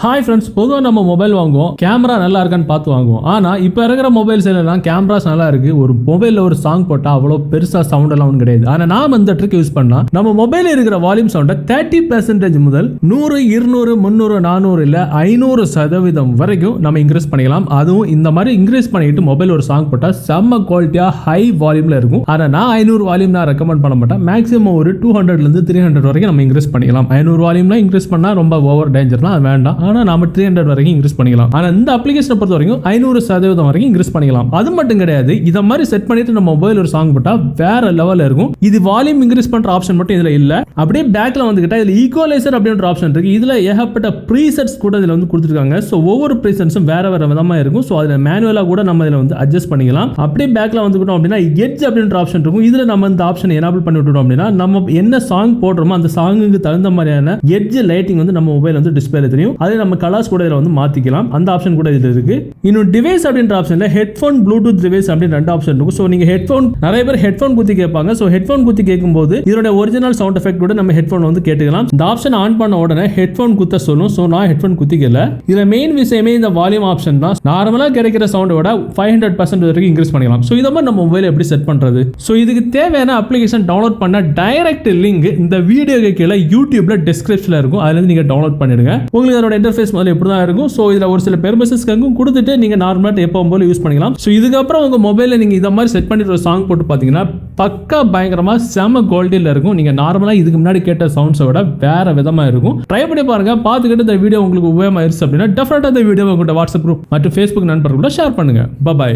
Hi friends, பொதுவாக நம்ம mobile வாங்குவோம், கேமரா நல்லா இருக்கான்னு பார்த்து வாங்குவோம். ஆனால் இப்போ இருக்கிற மொபைல்ஸ் எல்லாம் கேமராஸ் நல்லா இருக்கு, ஒரு மொபைலில் ஒரு சாங் போட்டால் அவ்வளோ பெருசாக சவுண்ட் எல்லாம் ஒன்றும் கிடையாது. ஆனால் நாம் இந்த ட்ரிக் யூஸ் பண்ணால் நம்ம மொபைலில் இருக்கிற வால்யூம் சவுண்டை 30% முதல் 100, 200, 300, 400 இல்லை 500% வரைக்கும் நம்ம இன்க்ரீஸ் பண்ணிக்கலாம். அதுவும் இந்த மாதிரி இன்க்ரீஸ் பண்ணிட்டு மொபைல் ஒரு சாங் போட்டால் செம்ம குவாலிட்டியாக ஹை வால்யூமில் இருக்கும். ஆனால் நான் 500 வால்யூம் நான் ரெக்கமெண்ட் பண்ண மாட்டேன். மேக்ஸிமம் ஒரு 200லேருந்து 300 வரைக்கும் நம்ம இன்க்ரீஸ் பண்ணிக்கலாம். 500 வால்யூம்லாம் இன்க்ரீஸ் பண்ணால் ரொம்ப ஓவர் டேஞ்சர்லாம் அது வேண்டாம். ஆனால் நம்ம 300 வரைக்கும் இன்க்ரீஸ் பண்ணிக்கலாம். ஆனா இந்த அப்ளிகேஷனை பொறுத்த வரைக்கும் 500% வரைக்கும் இன்க்ரீஸ் பண்ணிக்கலாம். அது மட்டும் கிடையாது, இத மாதிரி செட் பண்ணிட்டு நம்ம மொபைல் ஒரு சாங் போட்டா வேற லெவல்ல இருக்கும். இது வால்யூம் இன்க்ரீஸ் பண்ற ஆப்ஷன் மட்டும் இதுல இல்ல. அப்படியே பேக்ல வந்துகிட்டா இதுல ஈக்குவலைசர் அப்படின்ற ஆப்ஷன் இருக்கு. இதுல ஏகப்பட்ட ப்ரீசெட்ஸ் கூட இதுல வந்து கொடுத்திருக்காங்க. சோ ஒவ்வொரு ப்ரீசெட்ஸும் வேற வேற விதமா இருக்கும். சோ அதுல மேனுவலா கூட நம்ம இதுல வந்து அட்ஜஸ்ட் பண்ணிக்கலாம். அப்படியே பேக்ல வந்துட்டோம் அப்படின்னா எட்ஜ் அப்படின்ற ஆப்ஷன் இருக்கும். இதுல நம்ம இந்த ஆப்ஷன் எனேபிள் பண்ணி விட்டுட்டோம் அப்படின்னா நம்ம என்ன சாங் போடுறோமோ அந்த சாங்குக்கு தகுந்த மாதிரியான எட்ஜ் லைட்டிங் வந்து நம்ம மொபைல் வந்து டிஸ்பிளேல தெரியும். அதே நம்ம கலர்ஸ் கூட இதுல வந்து மாத்திக்கலாம். அந்த ஆப்ஷன் கூட இதுல இருக்கு. இன்னும் டிவைஸ் அப்படின்ற ஆப்ஷன்ல ஹெட்போன், ப்ளூடூத் டிவைஸ் அப்படின்னு ரெண்டு ஆப்ஷன் இருக்கும். சோ நீங்க ஹெட்போன், நிறைய பேர் ஹெட்போன் குத்தி கேட்பாங்க. சோ ஹெட்போன் குத்தி கேட்கும்போது இதோட ஒரிஜினல் சவுண்ட் எஃபெக்ட் கூட நம்ம ஹெட்போன் வந்து கேட்டுக்கலாம். இந்த ஆப்ஷன் ஆன் பண்ண உடனே ஹெட்போன் குத்த சொல்லும். சோ நான் ஹெட்போன் குத்திக்கல. இதுல மெயின் விஷயமே இந்த வால்யூம் ஆப்ஷன் தான். நார்மலா கிடைக்கிற சவுண்டை விட 500% வரைக்கும் இன்க்ரீஸ் பண்ணிக்கலாம். சோ இத மாதிரி நம்ம மொபைல் எப்படி செட் பண்றது? சோ இதுக்கு தேவையான அப்ளிகேஷன் டவுன்லோட் பண்ண டைரக்ட் லிங்க் இந்த வீடியோக்கு கீழே யூடியூப்ல டிஸ்கிரிப்ஷன்ல இருக்கும். அதுல இருந்து நீங்க டவுன்லோட் பண்ணிடுங்க. உங்களுக்கு அதோட இன்டர்ஃபேஸ் முதல்ல இப்படி தான் இருக்கும். சோ இதுல ஒரு சில பெர்மிஷன்ஸ்க்கும் கொடுத்துட்டு நீங்க நார்மலா எப்பவும் போல யூஸ் பண்ணிக்கலாம். சோ இதுக்கப்புறம் உங்க மொபைல்ல நீங்க இத மாதிரி செட் பண்ணிட்டு ஒரு சாங் போட்டு பாத்தீங்கன்னா பக்கா பயங்கரமா செம குவாலிட்டியில இருக்கும். நீங்க நார்மலா இதுக்கு முன்னாடி கேட்ட சவுண்ட்ஸை விட வேற விதமா இருக்கும். ட்ரை பண்ணி பாருங்க. பார்த்துக்கிட்டு இந்த வீடியோ உங்களுக்கு உபயோகமா இருந்துச்சு அப்படின்னா டெஃபினட்டா இந்த வீடியோ உங்கள்கிட்ட வாட்ஸ்அப் குரூப் மற்றும் ஃபேஸ்புக் நண்பர்களோட ஷேர் பண்ணுங்க. பை.